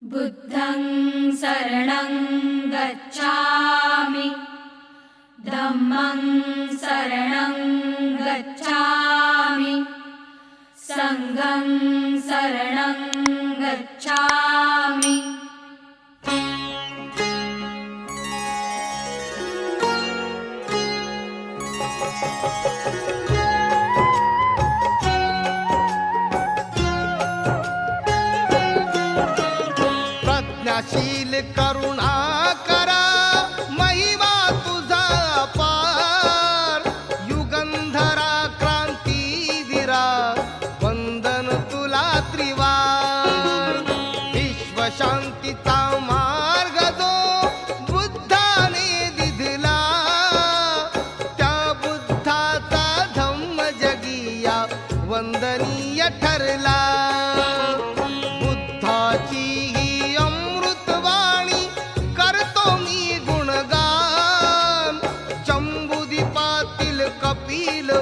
बुद्धं शरणं गच्छामि धम्मं शरणं गच्छामि संघं शरणं गच्छामि। प्रज्ञाशील करुणाकरा महिमा तुझा अपार, युगंधरा क्रांतीवीरा वंदन तुला त्रिवार। विश्वशांतीचा मार्ग जो बुद्धाने दिधला, त्या बुद्धाचा धम्म जगिया वंदनीय ठरला। बुद्धाची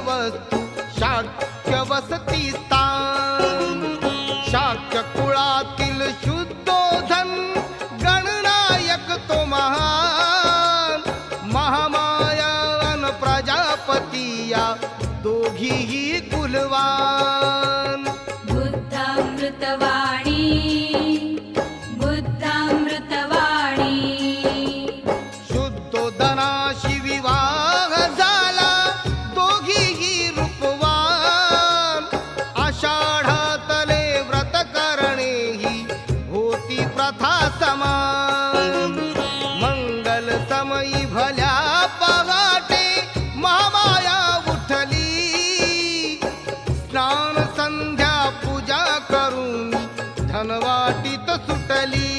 वस्तु शाक्य वसती स्थान, शाक्य कुळातील शुद्धोधन गणनायक तो महान। महामायान प्रजापतिया दोघीही कुलवान। बुद्धामृतवाणी बुद्धामृतवाणी, शुद्धोधनाशी विवाह झाला दोघीही रूपवान। आषाढातले व्रत करणे ही होती प्रथा समान। मंगल समयी भल्या पहाटे महामाया उठली, स्नान संध्या पूजा करून धनवाटीत सुटली।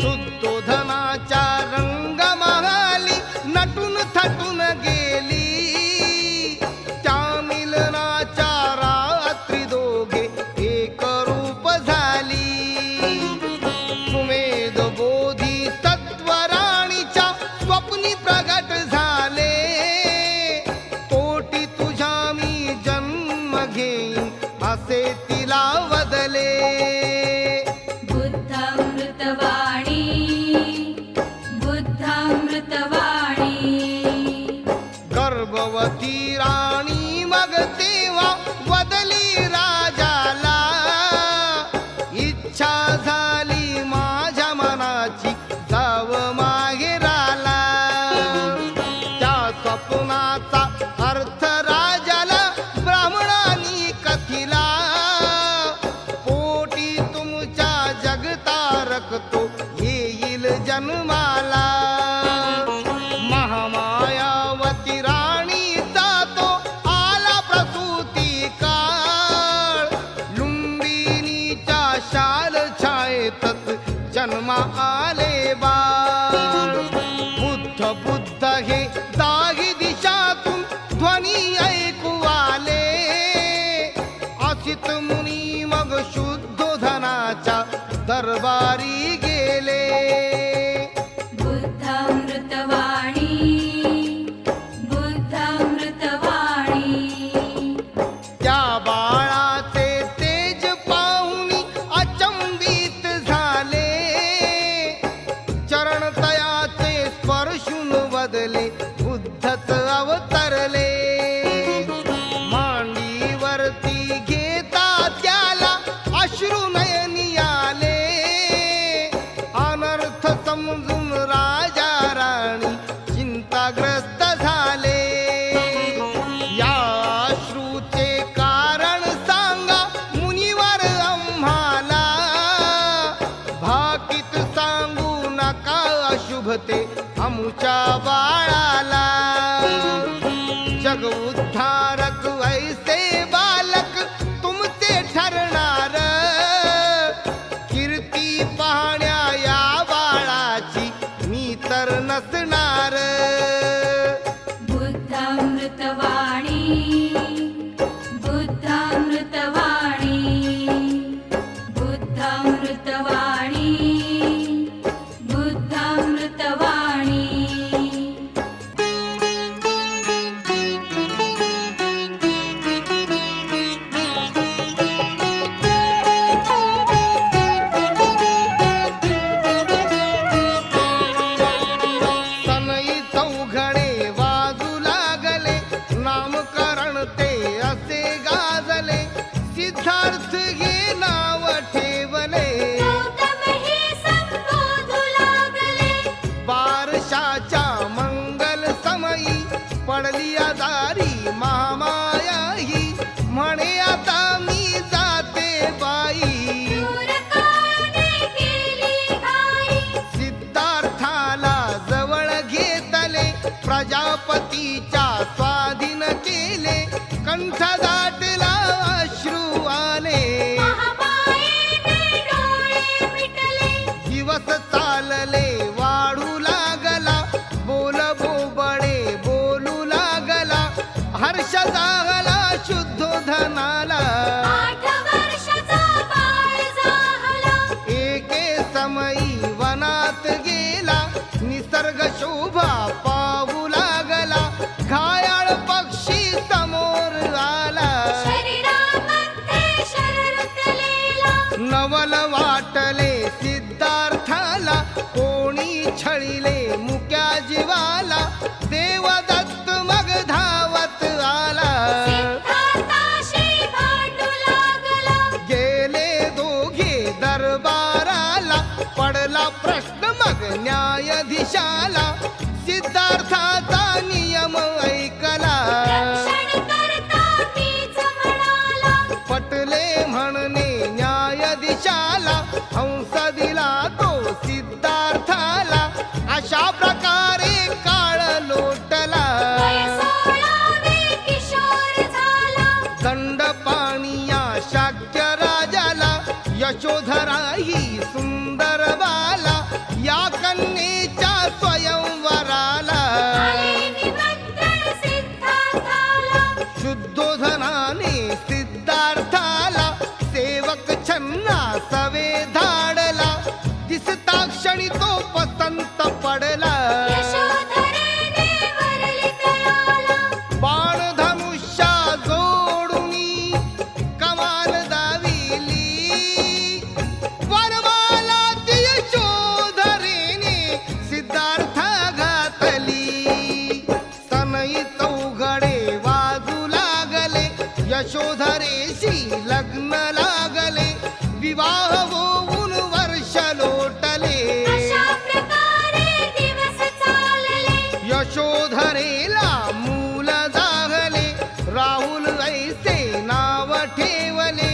शुद्धोधनाच्या रंगमहाली नटून थटून गेली, त्या मिलनाच्या रात्री दोघे एक रूप झाली। सुमेध बोधी तत्वराणीच्या स्वप्नी प्रगट झाले, पोटी तुझ्या मी जन्म घेईन असे तिला वदले। बुद्धामृतवाणी बुद्धामृतवाणी, गर्भवती राणी मग तेव्हा वदली राजाला। इच्छा झाली माझ्या मनाची जाव माहेराला, त्या स्वप्नाचा अर्थ राजाला ब्राह्मणांनी कथिला। पोटी तुमच्या जगतारक तो येईल जन्माला। महामायावती राणीचा तो आला प्रसूती काळ, लुंबिनीच्या शाल छायेतच जन्मा आले बाळ। बुद्ध बुद्ध हे दाही दिशातून ध्वनी ऐकू आले, असित मुनी मग शुद्धोधनाच्या दरबारी गेले। बुद्धामृतवाणी बुद्धामृतवाणी, त्या बाळाचे तेज पाहुनी अचंबित झाले, चरणतयाचे स्पर्शून वदले बुद्धच अवतरले। मांडीवरती घेता त्याला अश्रू नयनी आले, अनर्थ समजून राजा राणी चिंताग्रस्त झाले। या अश्रूचे कारण सांगा मुनिवर आम्हाला, भाकीत सांगू नका अशुभते आमच्या बाळाला। जग उद्धारक ऐसे बालक तुमचे ठरणार, कीर्ती पाहण्या या बाळाची मी तर नसणार। बुद्धामृतवाणी बुद्धामृतवाणी बुद्धामृतवाणी बुद्धामृतवाणी। कंठ दाटला अश्रू आले. महामायेने डोळे मिटले. दिवस चालले वाढू लागला, बोल बोबडे बोलू लागला. हर्ष जागला शुद्धोधनाला, 8 वर्षाचा बाळ जाहला. एके समयी वनात गेला, निसर्ग शोभा पाहू लागला. घायाळ पक्षी समोर आला, शरीरामध्ये शर रुतलेला. नवल वाटले सिद्धार्थाला. कोणी छळिले मुक्या जीवाला, देवदत्त मग धावत आला. सिद्धार्थाशी भांडू लागला. गेले दोघे दरबाराला, पडला प्रश्न मग न्यायाधीशाला. सिद्धार्थाचा नियम ऐकला, रक्षण करता मीच म्हणाला. पटले म्हणणे न्यायाधीशाला. हंस दिला तो सिद्धार्थाला, अशा प्रकारे काळ लोटला. वय 16वे किशोर झाला. दंड पाणिया शाक्य राजाला, यशोधरा ही सुंदर बाला. या कन्येच्या स्वयंवराला, आले निमंत्रण सिद्धार्थाला. शुद्धोधनाने सिद्धार्थाला. सेवक छन्ना सवे धाडला, दिसता क्षणी तो पसंत पडला. यशोधरेने वरली तयाला. बाण धनुष्या जोडुनी कमान दाविली, वरमाला ती यशोधरेने सिद्धार्थ घातली. सनई चौघडे वाजू लागले, यशोधरेशी लग्न लागले. विवाह होऊन वर्ष लोटले, अशा प्रकारे दिवस चालले. यशोधरेला मूल जागले. राहुल ऐसे नाव ठेवले,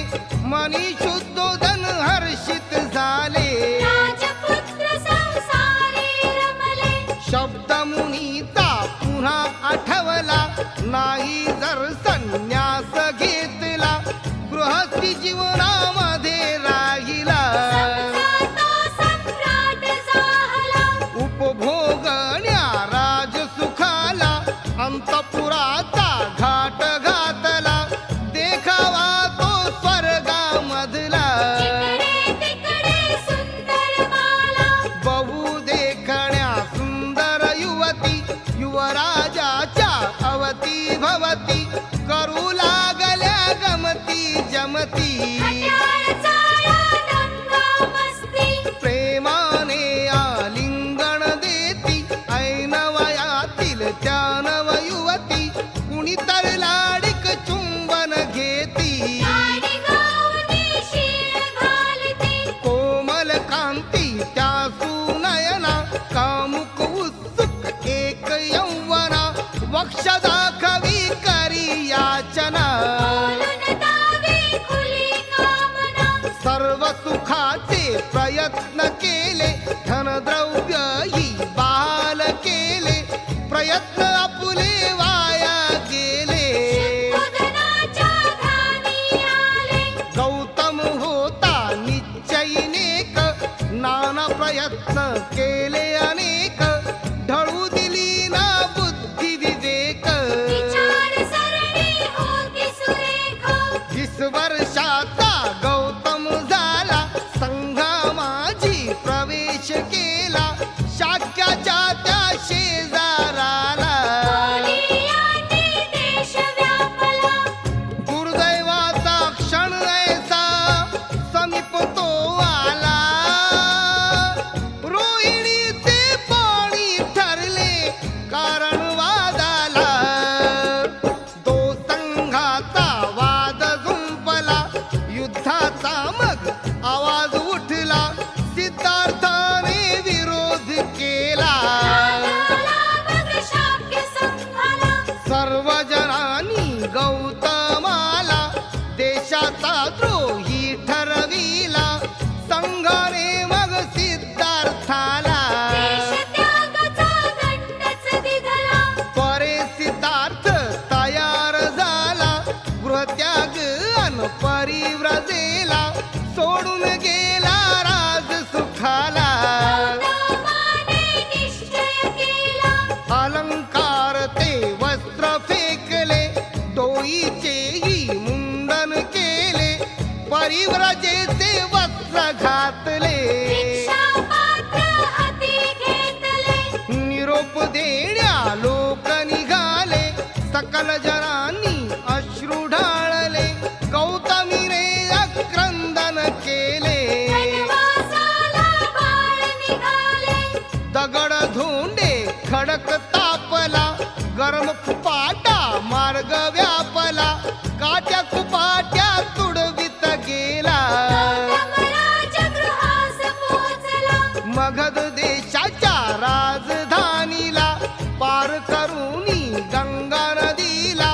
मनी शुद्धोधन हर्षित झाले. राजपुत्र संसारी रमले. शब्द मुनीचा पुन्हा आठवला, नाही जर संन्यास घेतला. गृहस्थी जीवनामध्ये राहिला, समजा सम्राट जाहला. उपभोगण्या राजसुखाला. अंतपुराचा घाट घातला, देखावा तो स्वर्गामधला. जिकडे तिकडे सुंदर बाला. बहु देखण्या सुंदर युवती, युवराजाच्या अवती भवती. करू लागल्या गमती जमती, खट्याळ चाळा दंगा मस्ती. प्रेमाने आलिंगन देती. ऐन वयातील त्या नव युवती, कुणी तर लाडिक चुंबन घेती. गाणी गाऊनी शीळ घालती. कोमल कांती त्या सुनयना, कामुक उत्सुक एक यौवना. वक्ष दाखवी करी याचना, बोलून दावी खुली कामना. सर्व सुखाचे प्रयत्न केले. धनद्रव्य ही बहाल केले, प्रयत्न आपुले वाया गेले. शुद्धोधनाच्या घाणी आले. गौतम होता निश्चयीनेक, नाना प्रयत्न केले अनेक. ढळू दिली ना बुद्धी विवेक, विचारसरणी होती सुरेख. 20 वर्षाचा गौतम झाला. संघामाझी प्रवेश केला, शाक्याच्या त्या शेजाराला. बोलियांनी देश व्यापला. दुर्दैवाचा क्षण ऐसा समीप तो आला. रोहिणीचे पाणी वाचले. दीक्षा पात्र हाती घेतले. निरोप देण्या लोक निघाले, सकल जनांनी अश्रू ढाळले. गौतमीने अक्रंदन केले, वनवासाला बाळ निघाले. दगड धोंडे खडक तापला. गरम कुपाटा मार्ग व्यापला. काट्या कुपाट्या तुडवित गेला. राजगृहास पोहोचला. मगध देशाच्या राजधानीला पार करूनी गंगा नदीला.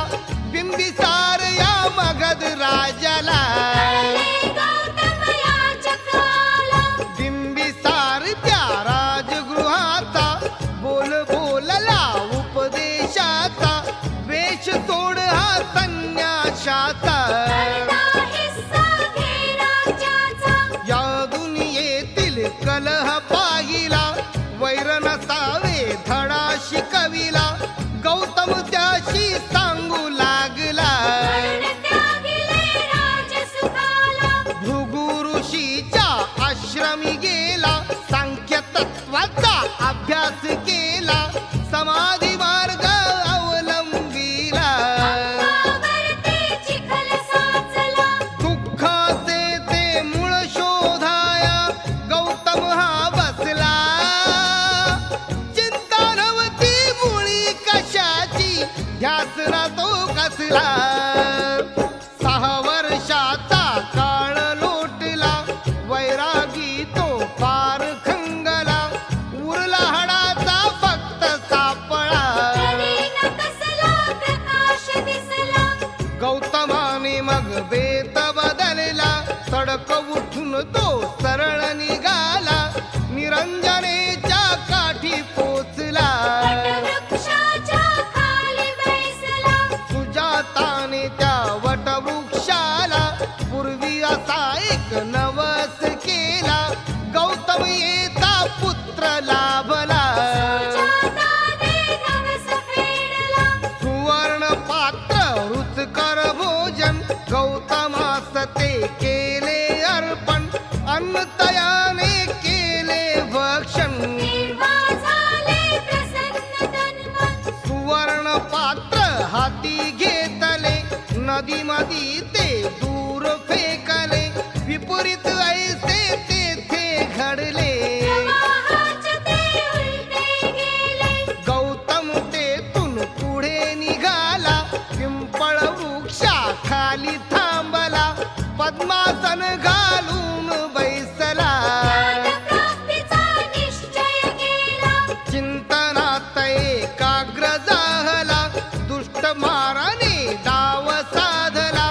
बिंबिसार या मगध राजाला. कळले गौतम याचकाला. बिंबिसार त्या राजगृहाचा बोल बोलला उपदेशाचा. वेश सोड हा संन्याशाचा. अर्धा हिस्सा घे राज्याचा. या दुनियेतील कलह पाहिला. वैर नसावे धडा शिकविला. गौतम त्याशी सांगू लागला. वर्ण त्यागिले राजसुखाला. भृगु ऋषीच्या आश्रमी गेला. सांख्य तत्वाचा अभ्यास केला. समाधी मार्ग अवलंबिला. अंगावरती चिखल साचला. दुःखाचे ते मूळ शोधाया गौतम हा बसला. चिंता नव्हती मुळी कशाची, ध्यास ना तो कसला. 6 वर्षाचा काळ लोटला. वैरागी तो फार खंगला. उरला हाडाचा फक्त सापळा. तरी न कसला प्रकाश दिसला. गौतमाने मग बेत बदलला. सडक उठून तो सरळ निघाला. निरंजनेच्या काठी पोचला. वटवृक्षाच्या खाली बैसला. सुजाताने त्या वटवृक्षाला पूर्वी असा एक नवस केला. गौतम येता पुत्र लाभला. सुजाताने नवस फेडला. सुवर्ण पात्र रुचकर भोजन गौतमास ते केले अर्पण. अन्न तयाने केले भक्षण. तेव्हा झाले प्रसन्न तन्मन. सुवर्ण पात्र हाती घेतले. नदी मधी ते दूर फेकले. विपरीत ऐसे तेथे घडले. प्रवाहाचे ते उलटे गेले. गौतम तेथून पुढे निघाला. पिंपळ वृक्षा खाली थांबला. पद्मासन घालून बैसला. ज्ञानप्राप्तीचा निश्चय केला. चिंतनात एकाग्र झाला. दुष्ट माराने डाव साधला.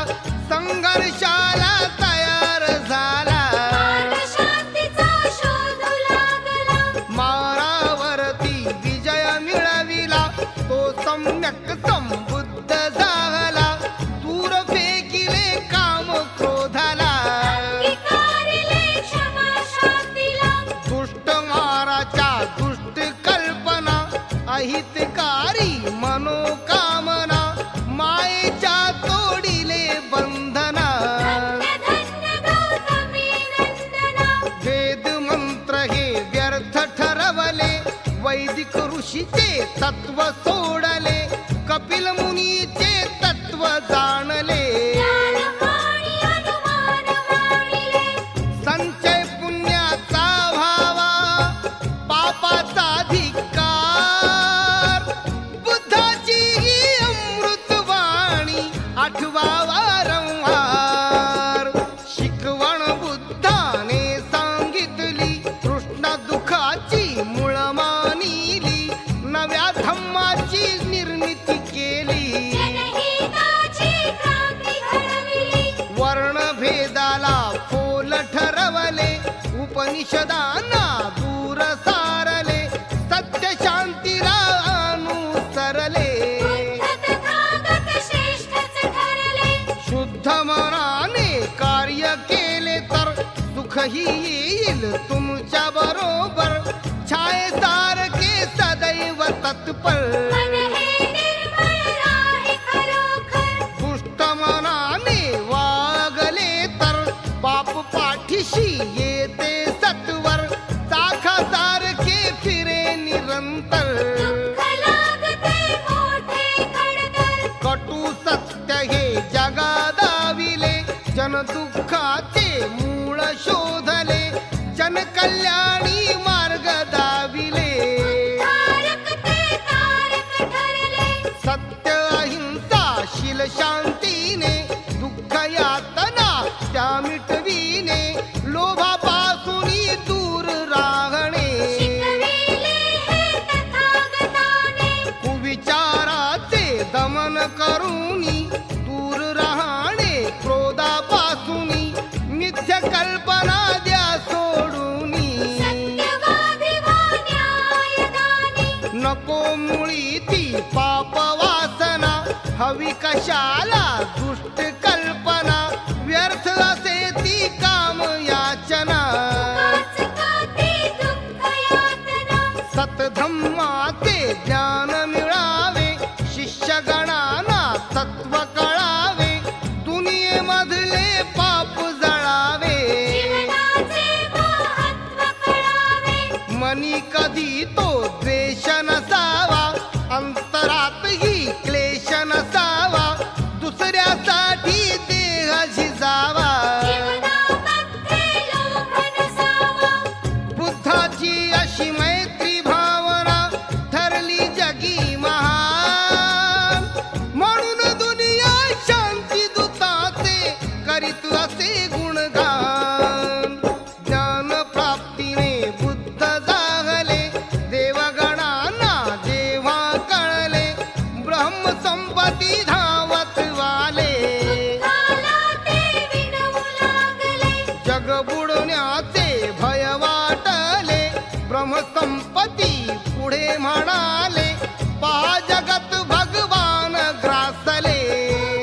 संघर्षाला तयार झाला. मार्गशांतीचा शोधू लागला. मारावरती विजय मिळविला. तो सम्यक संबुद्ध झाला. दूर फेकिले काम क्रोधाला. अंगीकारिले क्षमा शांतीला. दुष्ट माराच्या दुष्ट कल्पना. अहितकारी मनोकामना. मायेच्या तोडिले बंधना. धन्य धन्य गौतमी नंदना. वेद मंत्र हे व्यर्थ ठरवले. वैदिक ऋषीचे तत्व सोडले. कपिल मुनीचे तत्व जाणले. ज्ञानवाणी अनुमान मानिले. संचय पुण्याचा व्हावा, पापाचा धिक्कार. बुद्धाची ही अमृतवाणी आठवा वारंवार. शिकवण बुद्धाने सांगितली. कृष्ण दुःखाची मूळ मानिली. नव्या धम्माची निर्मिती केली. जनहिताची क्रांती घडविली. वर्णभेदाला फोल ठरवले. उपनिषदांना दूर सारले. सत्य शांतीला अनुसरले. बुद्ध तथागत श्रेष्ठच ठरले. शुद्ध मनाने कार्य केले तर सुखही येईल तुमच्या बरोबर. छायेसारखे सदैव तत्पर. मन हे निर्मळ राहे खरोखर. दुष्ट मनाने वागले तर पाप पाठीशी येते जनकल्याणी मार्ग दाविले. तारक ते तारक ठरले. सत्य अहिंसा शील शांतीने दुःख यातना त्या मिटविणे. लोभापासून दूर राहणे. शिकविले हे तथागताने. कुविचाराचे दमन करूनी दूर राहणे. क्रोधापासून मिथ्य कल्पना द्या सोडूनी. सत्यवादी वा न्यायदानी. नको मुळी ती पाप वासना. हवी कशाला दुष्ट कल्पना. व्यर्थ असे ती काम याचना. उगाच का ती दुःख यातना. सतधम्माचे ज्ञान मिळावे. शिष्यगणांना तत्व कळावे. दुनियेमधले पाप जळावे. जीवनाचे महत्त्व कळावे. मनी कधी तो द्वेष नसावा. अंतरातही क्लेश नसावा. दुसऱ्यासाठी देह झिजावा. जीवनामध्ये लोभ नसावा. बुद्धाची अशी मैत्री भावना ठरली जगी महान. म्हणून दुनिया शांती दूताचे करीत असे गुणगान. ज्ञान प्राप्तीने बुद्ध जागले. देवगणांना जेव्हा कळले. ब्रह्मसंपत्ती धावत वाले. बुद्धाला ते विनवू लागले. जग बुडण्याचे भय वाटले. ब्रह्मसंपत्ती पुढे म्हणाले. पहा जगत भगवान ग्रासले.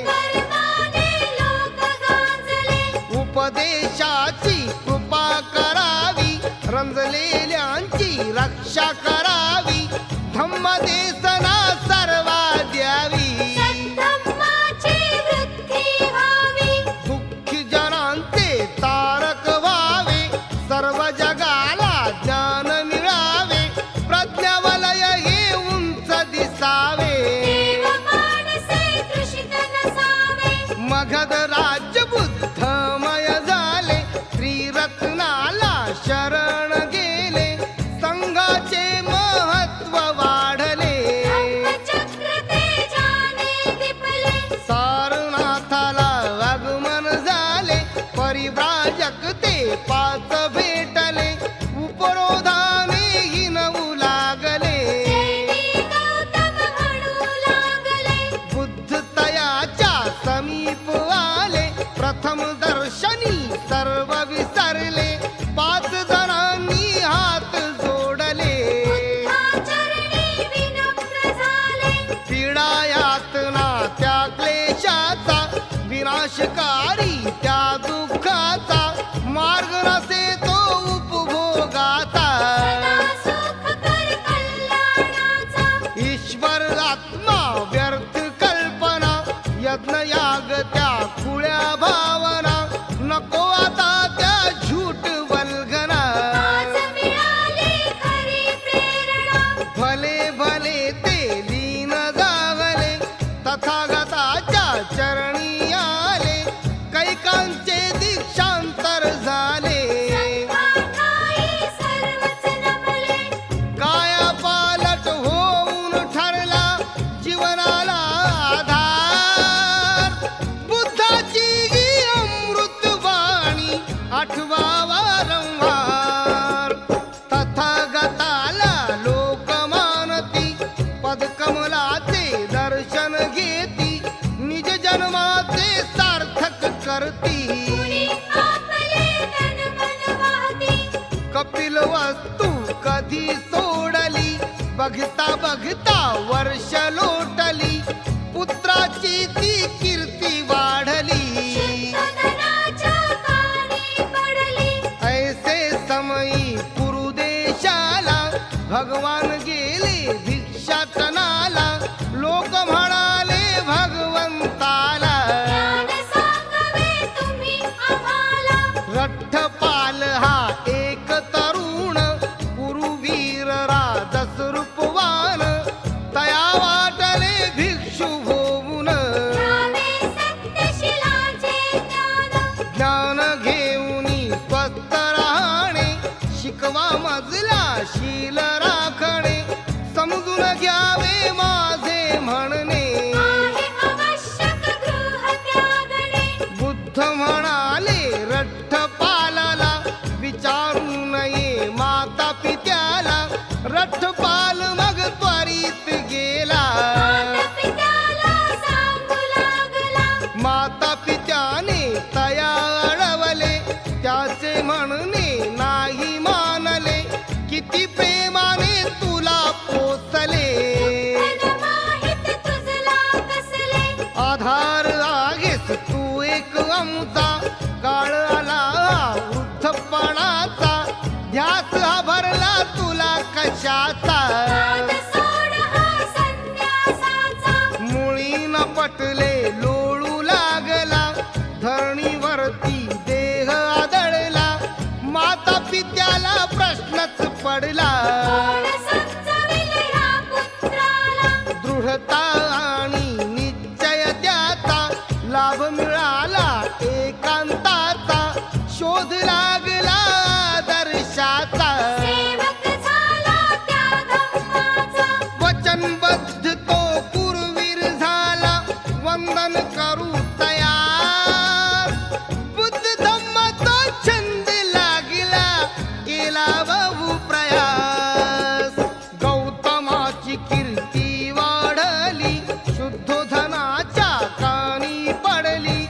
कर्माने लोक गांजले. उपदेशाची कृपा करावी. रंजलेल्यांची रक्षा करावी. धम्मदेसना सर्वा द्यावी. सद्धम्माची वृद्धी व्हावी. दुःखी जनांचे तारक व्हावे. सर्व जगाला ज्ञान मिळावे. प्रज्ञावलय हे उंच दिसावे. देव माणसे तृषित नसावे. मगध राज्य बुद्धमय झाले. त्रिरत्नाला शरण गेले. संघाचे महत्व वाढले. धम्मचक्र तेजाने दिपले. सारनाथाला आगमन झाले. परिव्राजक ते पाच भेटले. उपरोधाने हिनवू लागले. जैनी गौतम म्हणू लागले. बुद्ध तयाच्या समीप आले. प्रथम दर्शनी सर्व विसरले. पाच जणांनी हात जोडले. बुद्धाचरणी विनम्र झाले. पीडा यातना त्या क्लेशाचा. विनाशकारी त्या दुःखाचा. मार्ग नसे तो उपभोगाचा. सदा सुखकर कल्याणाचा. ईश्वर आत्मा व्यर्थ कल्पना. यज्ञ याग त्या खुळ्या भावना. नको आता त्या झूट वल्गना. आज मिळाली खरी प्रेरणा. भले भले ते लीन जागले. तथागताच्या चरणी आले. कैकांचे दीक्षांतर झाले. संघाठाई सर्वच नमले. कायापालट होऊन ठरला जीवनाला आधार. बुद्धाची ही अमृतवाणी आठवा वारंवार. तथागताला लोक मानती. पदकमलाचे दर्शन घेती. निज जन्माचे सार्थक करती. कुणी आपले तन मन वाहती. कपिल वस्तू कधी सोडली. बघता बघता वर्ष लोटली. पुत्राची ती कीर्ती वाढली. शुद्धोदनाच्या कानी पडली. ऐसे समयी पुरुदेशाला. भगवान गेले भिक्षाटनाला. लोक म्हणाले भगवंताला. ज्ञान सांगावे तुम्ही आम्हाला. रठ्ठपाल हा एक तरुण. कुरुवीर राजस रूपवान. तया वाटले भिक्षु होऊन. घ्यावे सत्यशिलाचे ज्ञान. ज्ञान घेऊनी स्वस्थ राहणे. 8वा मजला शील राखणे समजून घ्यावे माझे म्हणणे. आहे आवश्यक गृह त्यागणे. बुद्ध म्हणाले रठ्ठपालाला विचारू नये माता पित्याला. रठ्ठपाल मग त्वरित गेला. पित्याला सांगू लागला. माता पित्याने तया अडवले त्याचे म्हणणे नाही मानले. किती प्रेमाने तुला पोसले. बुद्धन माहित तुझला कसले. आधार आहेस तू एक आमचा. काळ आला वृद्धपणाचा. ध्यास हा भरला तुला कशाचा. नाद सोड हा संन्यासाचा. मुळी न पटले लोळू लागला. धरणीवरती देह आदळला. माता पित्याला प्रश्नच पडला. कोण समजावेल ह्या पुत्राला. दृढता आणि निश्चय त्याचा लाभ मिळाला एकांताचा. शोध लागला दर्शाचा. सेवक झाला त्या धम्माचा. वचनबद्ध तो पूर्वीर झाला. वंदन करू तयार. बुद्ध धम्माचा छंद लागला. केला बहु प्रयास. गौतमाची कीर्ती वाढली. शुद्धोधनाच्या कानी पडली.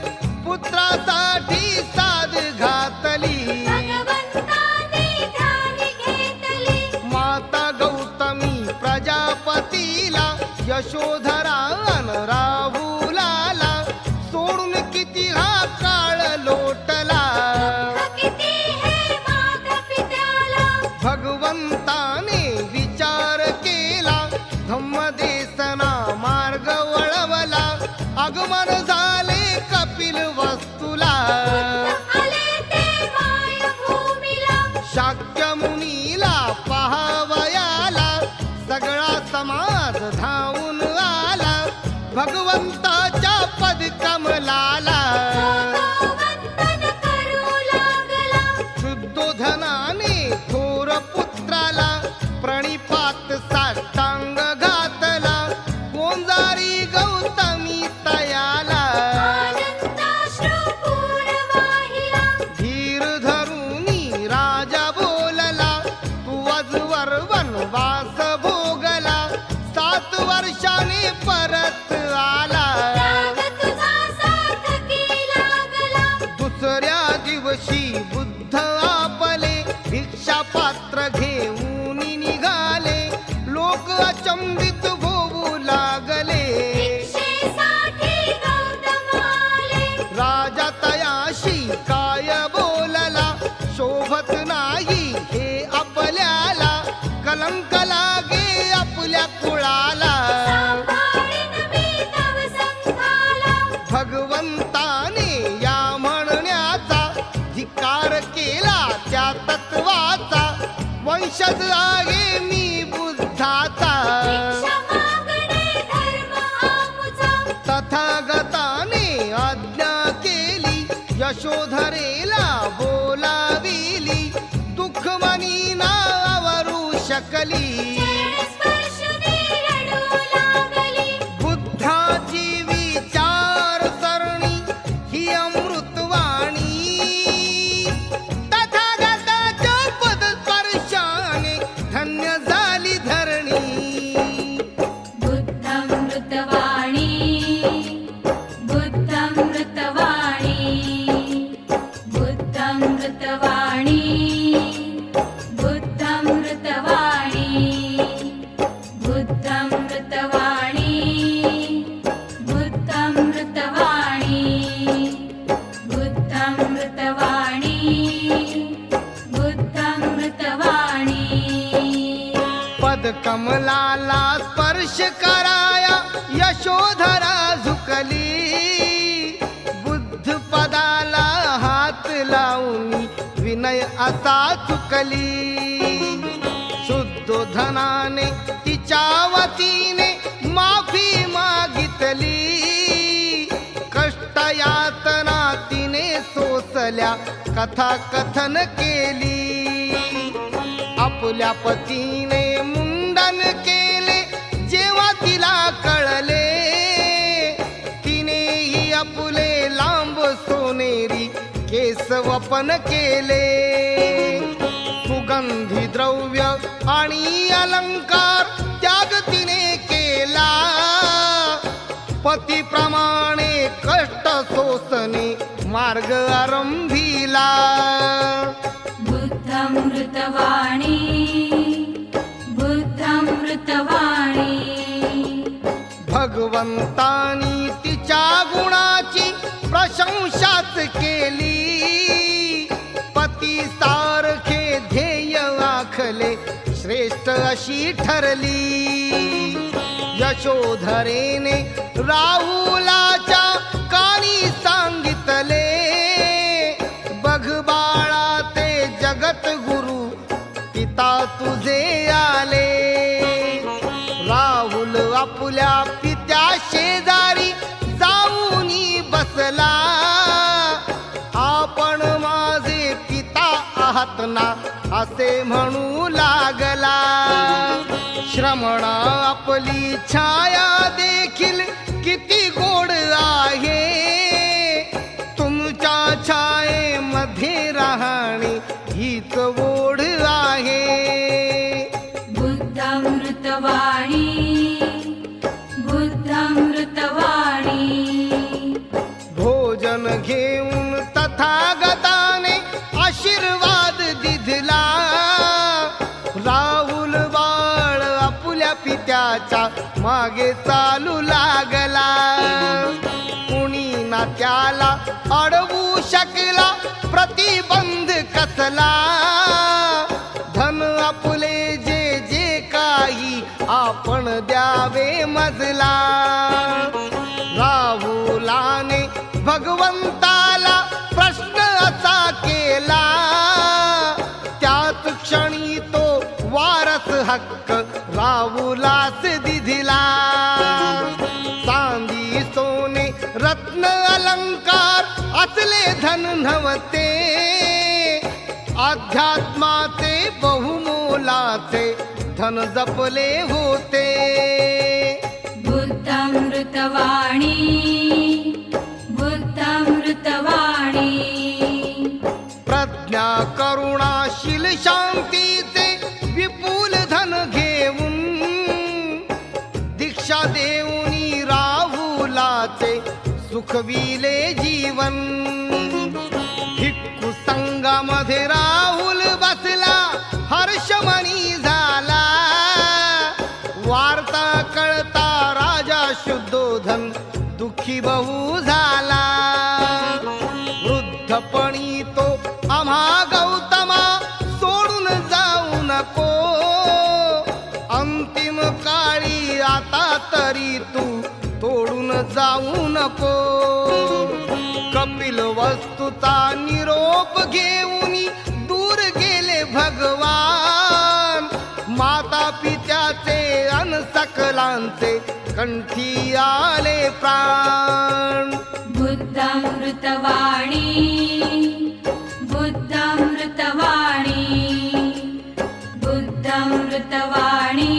पुत्रासाठी साध घातली. भगवंताने ध्यानी घेतली. माता गौतमी प्रजापतीला यशोधरा अन राहुलाला सोडून किती हा काळ लोटला. किती हे माता पित्याला. भगवंताने विचार केला. धम्मदेसना मार्ग वळवला. आगमन झाले कपिल वस्तुला. आले ते मायभूमीला. शाक्य मुनीला पहावयाला. सगळा समाज धावून आला. भगवंताच्या पदकमलाला. वंदन करू लागला. शुद्धोधनाने थोर पुत्राला प्रणिपात साष्टांग घातला. गोंजारी गौतमी तयाला. आनंदाश्रू पूर वाहिला. धीर धरुनी राजा बोलला. तू आजवर वनवास भोगला. 7 वर्षाने परत आला. त्याग तुझा सार्थकी लागला. दुसऱ्या दिवशी बुद्ध आपले भिक्षा पात्र घेऊन निघाले. लोक अचंबित होऊ लागले. भिक्षेसाठी गौतम आले. राजा तयाशी काय बोलला. शोभत नाही हे आपल्याला. कलंक लागे आपल्या कुळाला. सांभाळीन मी तव संघाला. भगवंताने या म्हणण्याचा धिक्कार केला त्या तत्वाचा. वंशज आहे मी बुद्धाचा. भिक्षा मागणे धर्म आमुचा. तथागताने आज्ञा केली. यशोधरेला बोलाविली. दुःख मनी नावरू शकली. स्पर्शने रडू लागली. बुद्धाची विचार सरणी ही अमृतवाणी. तथागताच्या पदस्पर्शाने धन्य झाली धरणी. बुद्धमृतवाणी. बुद्धमृतवाणी. बुद्धमृतवाणी. बुद्धमृतवाणी. बुद्धमृतवाणी. बुद्धमृतवाणी. बुद्धमृतवाणी. बुद्धमृतवाणी. पदकमलाला स्पर्श कराया यशोधरा झुकली. बुद्ध पदाला हात लावून विनय असा चुकली. शुद्धोधनाने तिच्या वतीने माफी मागितली. कष्ट यातना तिने सोसल्या कथा कथन केली. आपल्या पतीने मुंडन केले जेव्हा तिला कळले, तिनेही आपले लांब सोनेरी केस वपन केले. सुगंधी द्रव्य आणि अलंकार त्याग तिने केला, पतीप्रमाणे कष्ट सोसणे मार्ग आरंभिला. बुद्धमृतवाणी बुद्धमृतवाणी. भगवंतानी तिच्या गुणाची प्रशंसाच केली, पती सारखे ध्येय आखले श्रेष्ठ अशी ठरली. यशोधरेने राहुलाच्या कानी सांगितले, बघ बाळा ते जगत गुरु पिता तुझे आले. राहुल आपल्या पित्या शेजारी जाऊनी बसला, आपण माझे पिता आहात ना असे म्हणू लागला. श्रमणा आपली छाया देखील किती गोड आहे, तुमच्या छायेमध्ये राहणे हीच ओढ आहे. बुद्धमृतवाणी बुद्धमृतवाणी. भोजन घेऊन तथागताने आशीर्वाद दिधला, राहुल बाळ आपल्या पित्याच्या मागे चालू लागला. कुणी ना त्याला अडवू शकला, प्रतिबंध कसला. धन आपले जे जे काही आपण द्यावे मजला. राहुलाने भगवंताला प्रश्न असा केला, त्याच क्षणी तो वारस हक्क राहुलास दिधला. चांदी सोने रत्न अलंकार असले धन नव्हते, अध्यात्माचे बहुमोलाचे धन जपले होते. बुद्धमृतवाणी बुद्धमृतवाणी. प्रज्ञा करुणाशील शांतीचे विपुल धन घेऊन, दीक्षा देऊनी राहुलाचे सुखविले जीवन. भिक्खू संघामध्ये राहुल बसला, हर्षमणी झाला. वार्ता कळता राजा शुद्धोधन दुःखी बहु झाला. वृद्धपणी तो आम्हा गौतमा सोडून जाऊ नको, अंतिम काळी आता तरी तू तोडून जाऊ नको. कपिल वस्तूचा निरोप घेऊन दूर गेले भगवान, माता पित्याचे अन सकलांचे कंठी आले प्राण. बुद्धमृतवाणी बुद्धमृतवाणी बुद्धमृतवाणी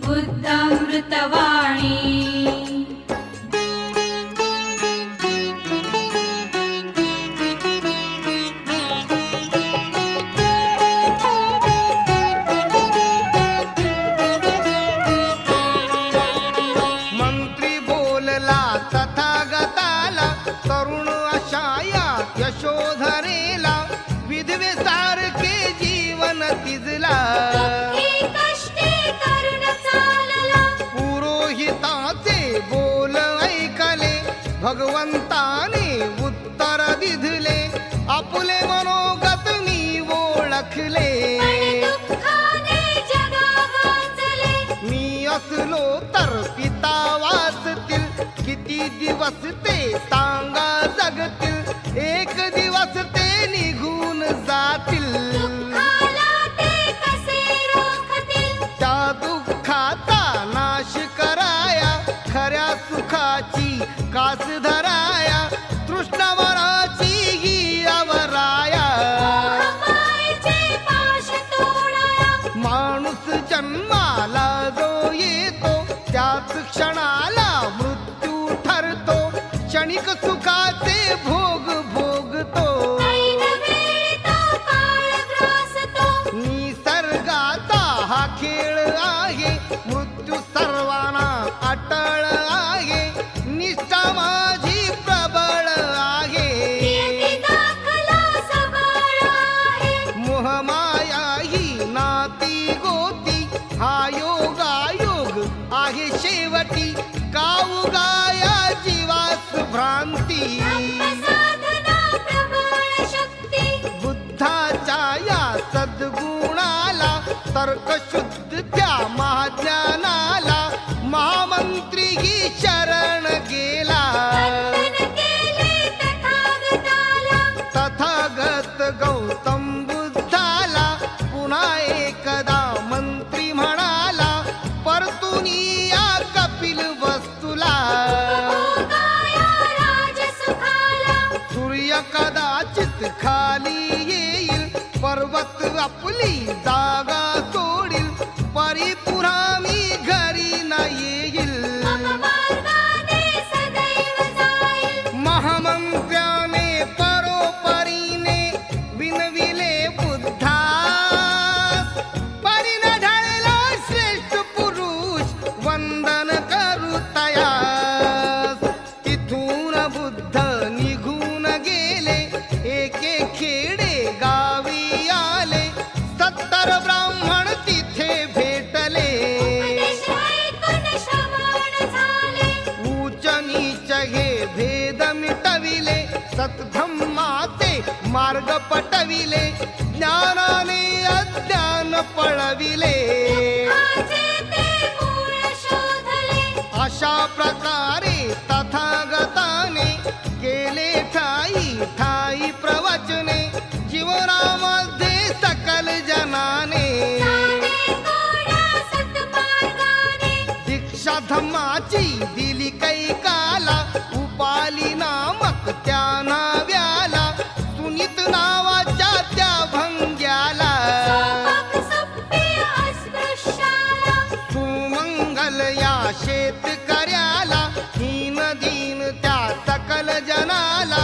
बुद्धमृतवाणी. मंत्री बोलला तथागताला, तरुण अशाया यशोधरेला, विधवे सारखे जीवन तिजला. कष्टे करुण चालला, पुरोहिताचे बोल ऐकले, भगवंताने उत्तर दिधले, आपुले मनोगत मी ओळखले. दुःखाने जगा गांजले, मी असलो तर पिता वाचतील, किती दिवस ते सांगा जगतील, एक दिवस ते निघून जातील. दुःखाला ते कसे रोखतील, त्या दुःखाचा नाश कराया, खऱ्या सुखाची कास धराया, तृष्णावराची ही अवराया. मायेचे पाश तो शांती. साधना प्रबळ शक्ती. बुद्धाच्या या सद्गुणाला तर्कशुद्ध त्या महाज्ञानाला महामंत्री ही शरण गेला. वंदन केले तथागताला. तथागत गौतम बुद्धाला पुन्हा एकदा मंत्री म्हणाला, परतुनी या कपिल वस्तुला. भोगाया राजसुखाला. सूर्य कदाचित खाली येईल, पर्वत आपली जागा सोडील, परी पुन्हा मी घरी न येईल. मम मार्गाने सदैव जाईल. महामंत्र्याने परोपरीने विनविले बुद्धास, परीने ढळला श्रेष्ठ पुरुष वंदन करू तयास. तिथून बुद्ध निघून गेले, एके खेडे गावी आले, 70 ब्राह्मण तिथे भेटले. उपदेश ऐकून श्रवण झाले. उच्च नीच हे भेद मिटविले, सत्धम्माचे मार्ग पटविले, ज्ञानाने अज्ञान पळविले. दुःखाचे ते मूळ शोधले. अशा प्रकारे तथागताने केले ठाई ठाई प्रवचने, जीवनामध्ये सकल जनाने. जाणे गोड्या सत्मार्गाने. दीक्षा धम्माची दिली कैकाला, उपाली नामक त्या नाव्याला, सुनीत नावाच्या त्या भंग्याला. सोपक सोपे अस्पृश्याला. सुमंगल या शेतकऱ्याला, हीन दीन त्या सकल जनाला,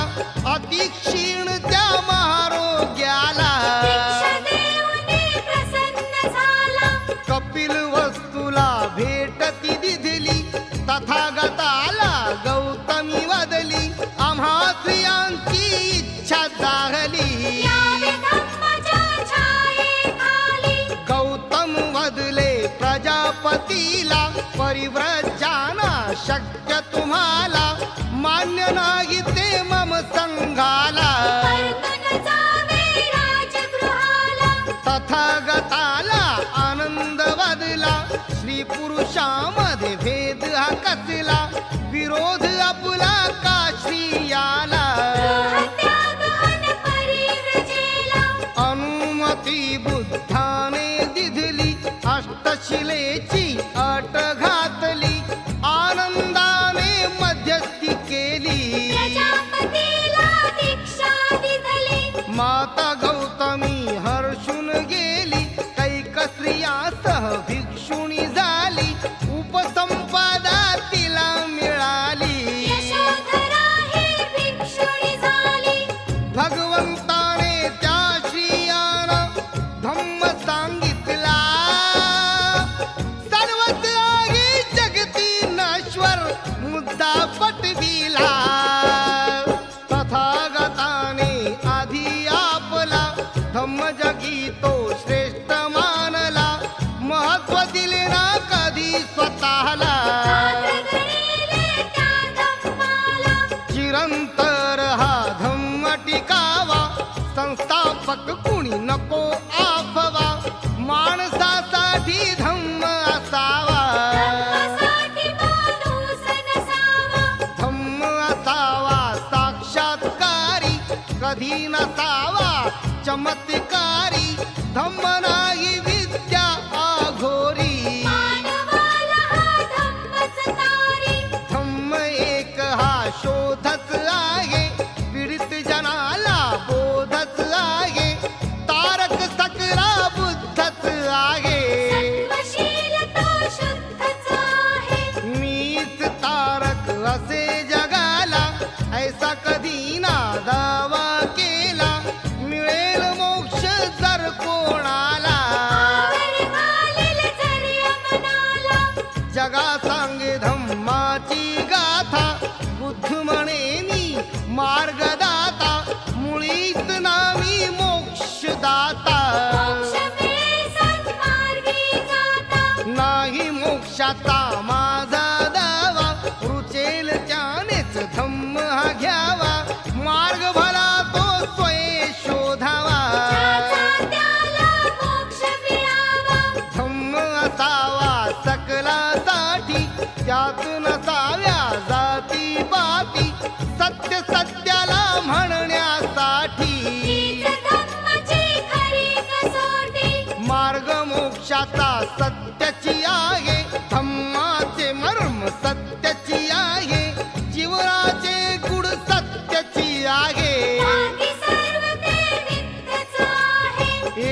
अतिक्षीण त्या महारोग्याला. भिक्षा देऊनी प्रसन्न झाला. कपिल वस्तुला भेट ती दिधली, तथागताला गौतमी वदली, आम्हा स्त्रियांची इच्छा जागली. यावे धम्माच्या छायेखाली. गौतम वदले प्रजापतीला, परिव्रजाना शक्य तुम्हाला, मान्य नाही ते मम संघाला. परतून जावे राजगृहाला. तथागताला आनंद वदला, स्त्री पुरुषामध्ये भेद हा कसला, विरोध आपला का स्त्रियाला. गृहत्याग अन परिव्रजेला. अनुमती बुद्धाने दिधली, अष्टशिलेची अट घातली, आनंदाने मध्यस्थी केली. प्रजापतीला दीक्षा दिधली. माता गौतमी हर्षून गेली, कैक स्त्रियासह भिक्षुणी झाली, उपसंपदा तिला मिळाली. यशोधरा ही भिक्षुणी झाली. भगवंताने त्या श्रियाना धम्म सांगितला, सर्वच आहे जगती नश्वर मुद्दा पटविला. तथागताने आधी आपला धम्म जगी तो श्रेष्ठ मानला, महत्व दिले ना कधी स्वतःला. गणिले त्या धम्माला. चिरंतर हा धम्म टिकावा, संस्थापक कुणी नको आफवा, माणसासाठी धम्म असावा. धम्मासाठी माणूस नसावा. धम्म असावा साक्षात्कारी, कधी नसावा चमत्कारी, धम्म नाही विद्या अघोरी. मानवाला हा धम्मच तारी. धम्म एक हा शोधच आहे, पीडित जनाला बोधच आहे, तारक सकला बुद्धच आहे. सत्वशील तो शुद्धच आहे. मीच तारक असे जगाला, ऐसा कधी ना दावा केला, मिळेल मोक्ष जर कोणाला.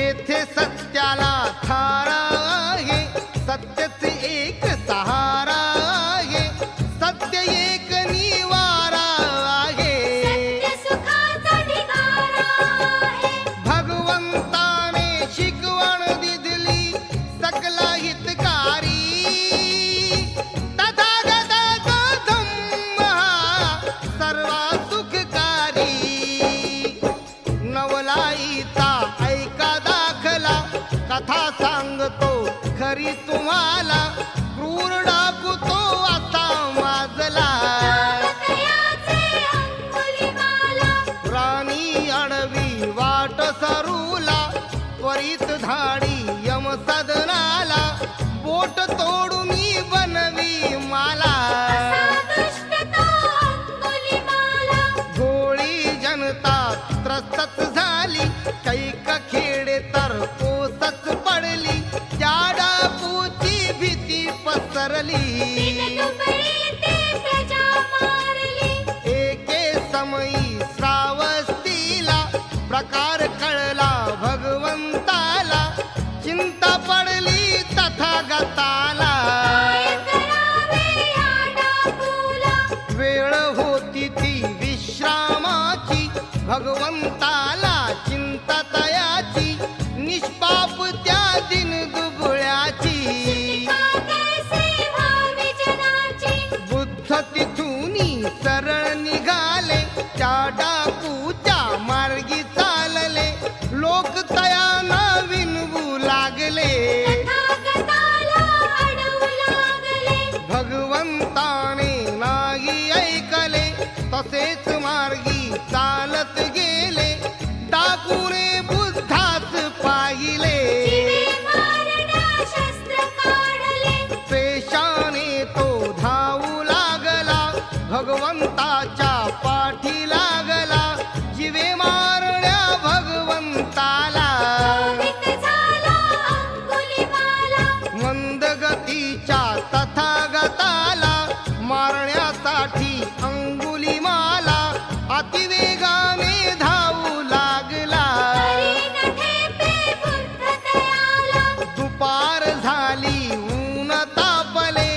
येथे सत्याला थारा आहे, सत्यच एक सहारा आहे, सत्य एक निवारा आहे. सत्य सुखाचा ढिगारा आहे. भगवंताने शिकवण दिली सकला हितकारी, तथागताचा धम्म हा सर्वा सुखकारी. नवलाईचा ऐका दाखला, कथा सांगतो खरी तुम्हाला, क्रूर डाकू तो असा माजला. कामतयाचे अंगुलीमाला. राणी अडवी वाट सरूला, त्वरित धाडी यम सदनाला, बोट तोडून बनवी माला. असा दुष्ट तो अंगुलीमाला. गोळी जनता त्रस्तच झाली, कैक खेडे तर कोसच पडली, त्या डाकूची भीती पसरली. दुबळी ते प्रजा मारली. एके समयी श्रावस्तीला प्रकार कळला भगवंताला, चिंता पडली तथागताला. काय करावे या डाकूला. वेळ होती ती विश्रामाची, भगवंताला चिंता तयाची, निष्पाप त्या दिन दुबळ्याची. का कैसे भावी जनाची. बुद्ध तिथूनी सरळ निघाले, त्या डाकूच्या मार्गी चालले, लोक तयाना विनवू लागले. तथागताला अडवू लागले. भगवंताने नाही ऐकले, तसेच मार्गी चालत गेले, डाकूने बुद्धास पाहिले. जीवे मारण्या शस्त्र काढले. पेशाने तो धावू लागला, भगवंताच्या पाठी लागला, जीवे मारण्या भगवंताला. मोहित झाला अंगुलीमाला. मंद गतीच्या तथागताला मारण्यासाठी अंगुलीमाला अतिवेगाने धावू लागला. हरी न ठेपे बुद्ध तयाला. दुपार झाली ऊन तापले,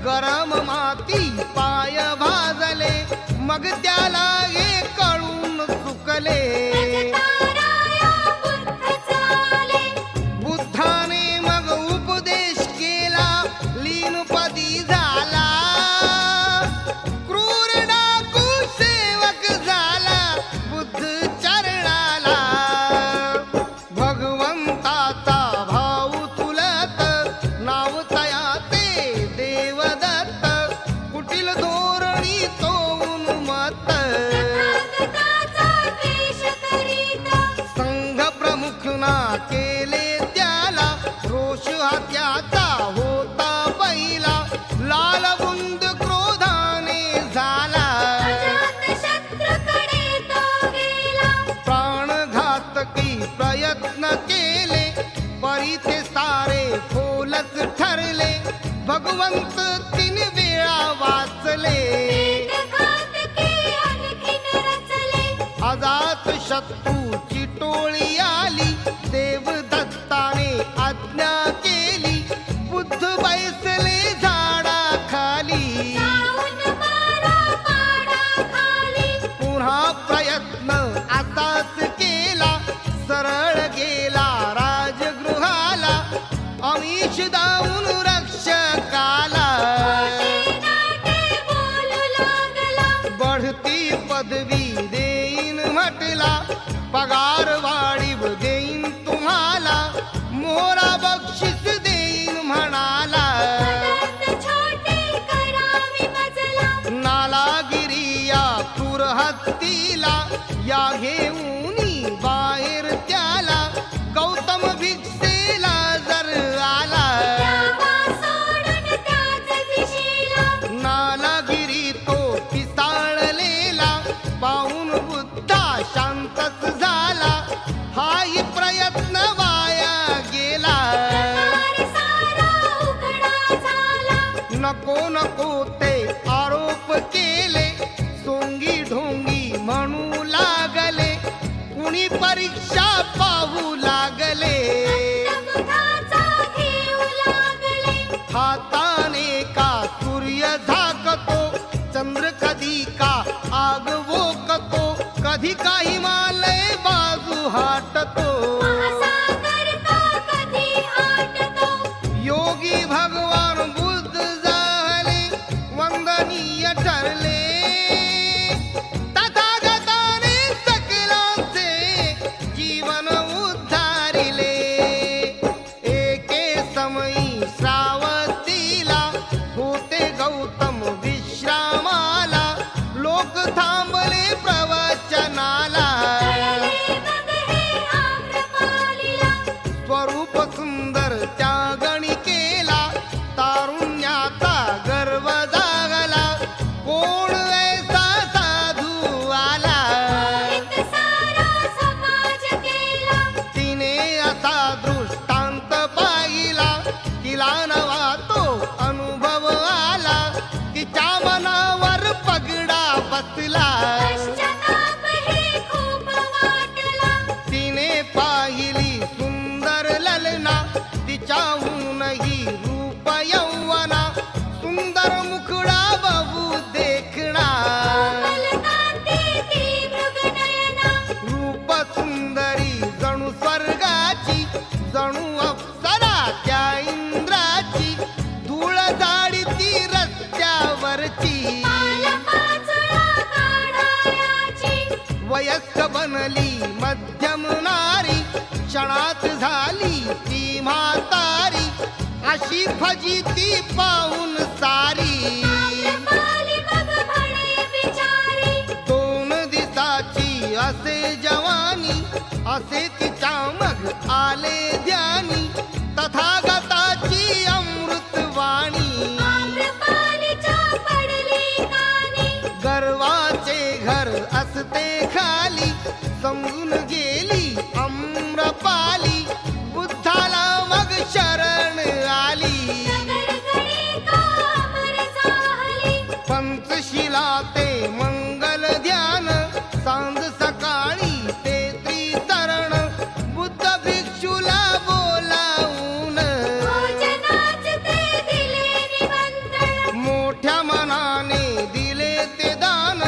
गरम माती पाय भाजले, मग त्याला हे कळून चुकले. ताराया बुद्ध चाले. बुद्धाने मग उपदेश केला, लीनपदी झाला, क्रूर डाकू सेवक झाला बुद्ध चरणाला. भगवंताचा भाव तुलत, नाव तयाचे देवदत्त, कुटील धोरणी तो उन्मत्त. तथागताचा द्वेष करीत. संघ प्रमुखना केले त्याला, रोष हा त्याचा होता पहिला, लालबुंद क्रोधाने झाला. अजातशत्रूकडे तो गेला. प्राणघातकी प्रयत्न केले, परी ते सारे फोलच ठरले, भगवंत 3 वेळा वाचले. घातकी आणखीन रचले. अजात शत्रूची टोळी आली, देवदत्ताने आज्ञा केली, बुद्ध बैसले झाडाखाली. जाऊन मारा पाडाखाली. पुन्हा प्रयत्न असाच केला, सरळ गेला राजगृहाला, अमिष दाऊन रक्षकाला. नाटे बोलू लागला. बढती पदवी देईन म्हटला, पगार वाढीव देईन तुम्हाला, मोरा बक्षीस देईन म्हणाला. पदार्थ छोटे करावी मजला. नालागिरी या क्रूर हत्तीला, या घेऊनी बाहेर त्याला, गौतम भिक्षेला जर आला. द्यावा सोडून त्याच दिशेला. नालागिरी तो पिसाळलेला, पाहून बुद्धा शांतच झाला, हाही प्रयत्न वाया गेला. प्रकार सारा उघडा झाला. नको नको ते आरोप केले, सोंगी ढोंगी म्हणू लागले, कुणी परीक्षा पाहू लागले. वाढले. बुधाचा घेऊ लागले. हाताने का सूर्य झाकतो, चंद्र कधी का आग वोकतो, कधी का हिमालय बाजू हाटतो. महासागर का कधी आटतो. योगी भगवान बुद्ध झाले, वंदनीय ठरले. तथागताने सकलांचे जीवन उद्धारिले. एके समयी श्रावस्तीला होते गौतम विश्रामाला, लोक थांबले प्रवचनाला. मग हे आम्रपालीला. स्वरूप सुंदर त्या गणिकेला, तारुण्याचा गर्व जागला. कोण ऐसा साधू आला, एक सारा समाज केला. तिने असा दृष्टांत पाहिला. तिला नवा तो अनुभव आला, तिच्या मनावर पगडा बसला. पश्चाताप हे खूप वाटला. तिने पाहिली सुंदर ललना, तिच्याहूनही रूप यौवना. सुंदर मुखडा बहु देखणा, कमलकांती ती मृगनयना. रूप सुंदरी जणू स्वर्गाची, जणू अप्सरा त्या इंद्राची. धूळ जाडी ती रस्त्यावरची, पाचळा काढायाची. वयस्क बनली मध्यम नारी. क्षणात झाली ती म्हातारी, अशी फजिती पाहून सारी. आम्रपाली मग म्हणे बिचारी. 2 दिसाची असे जवानी, असे तिच्या मग आले ध्यानी. तथागताची अमृतवाणी, आम्रपालीच्या पडली कानी. गर्वाचे घर असते खाली, समजून गेली अम्रपाली. बुद्धाला मग शरण आली. गणिका अमर झाली. पंचशिला ते मंगल ध्यान, सांज सकाळी ते त्रिचरण. बुद्ध भिक्षूला बोलावून, भोजनाच ते दिले निमंत्रण. मोठ्या मनाने दिले ते दान.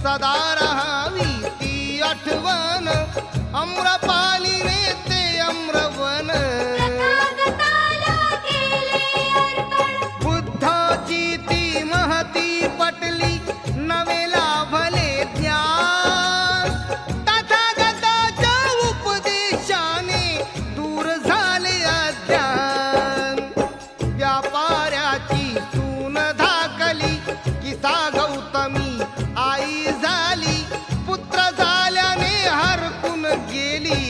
सदा राहावी ती आठवण, अम्रपालीने ते अम्रवन. तथागताला केले अर्पण. बुद्धाची ती महती पटली, नवे लाभले ज्ञान. तथागताच्या उपदेशाने दूर झाले अज्ञान. व्यापाऱ्याची सून धाकली, किसा गौतमी आई झाली. पुत्र झाल्याने हरकून गेली,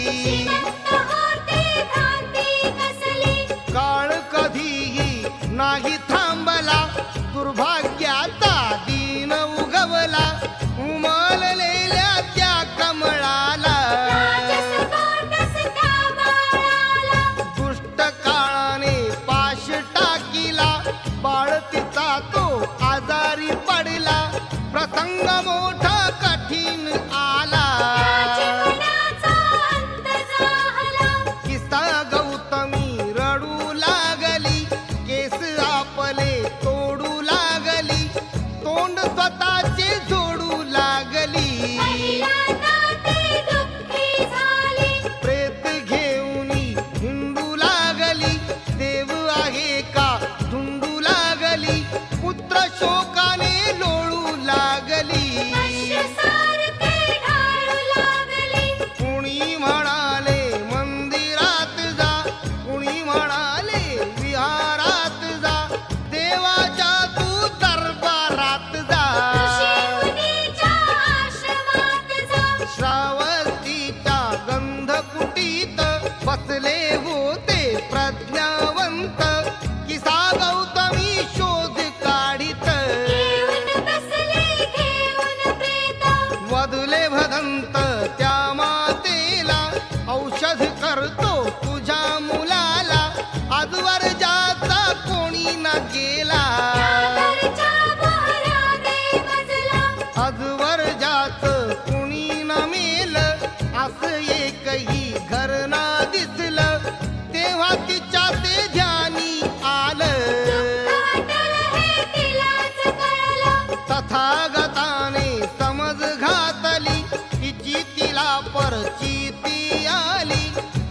आली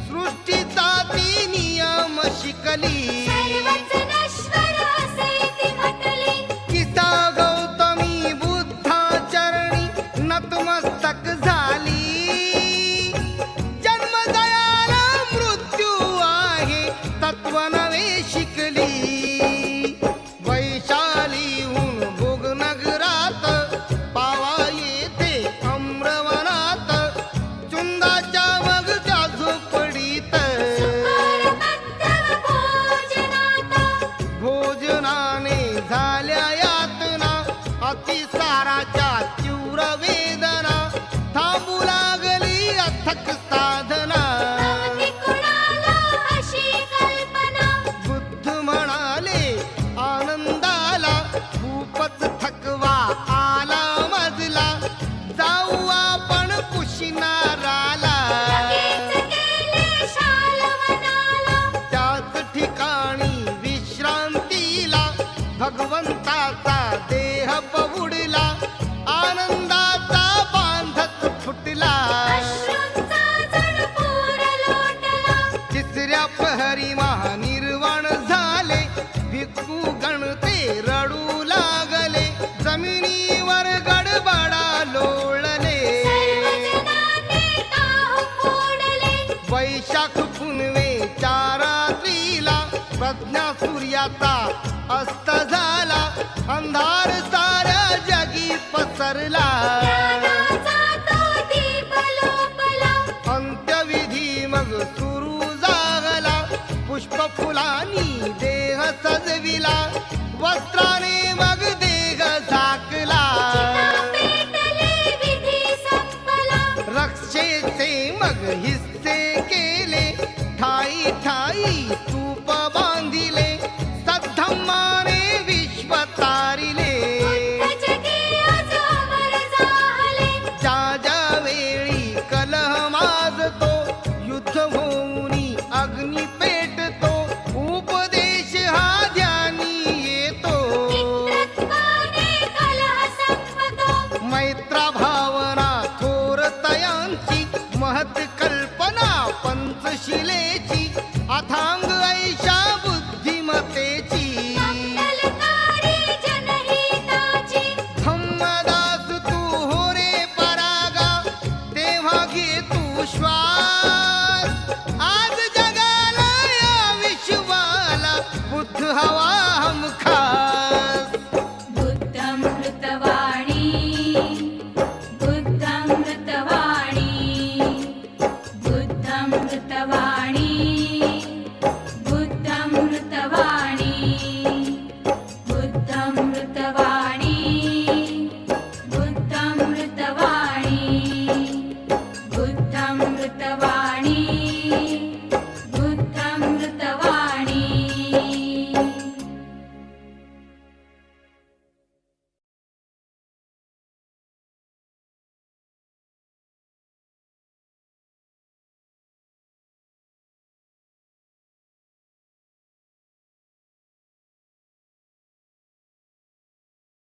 सृष्टीचा ती नियम शिकली सर्वच नश्वर असे ती म्हटली. किसा गौतमी बुद्धाचरणी नतमस्तक झाली जन्म जयाला मृत्यू आहे तत्व नवे शिकली वैशालीहून भोगनगरात पावा येते अम्रवनात चुंदाच्या मग त्या झोपडीत मध्यम भोजनात भोजनाने झाल्या यातना अतिसाराच्या तीव्र वेदना थांबू लागली अथक साधना नव्हती कुणाला अशी कल्पना. बुद्ध म्हणाले आनंदाला खूपच थकवा आला मजला जाऊ आपण कुशिनाराला लगेच गेले शालवनाला. त्याच ठिकाणी विश्रांतीला भगवंताचा देह पवुडला आनंदाचा बांधच फुटला अश्रूंचा जणपूर लोटला. तिसऱ्या पहरी महानिर्वाण झाले भिक्खू गणते रडू लागले जमिनीवर गडबडा लोळले सर्वजणांनी टाहू फोडले. वैशाख पुनवे चारात्रीला प्रज्ञा सूर्याचा अस्त झाला अंधार साऱ्या जगी पसरला ज्ञानाचा तो दीप लोपला. अंत्यविधी मग सुरू जागला पुष्प फुलांनी देह सजविला वस्त्राने मग देह झाकला पेटले विधी संपला. रक्षेचे मग हिस्से केले ठाई ठाई स्तूप बांधिले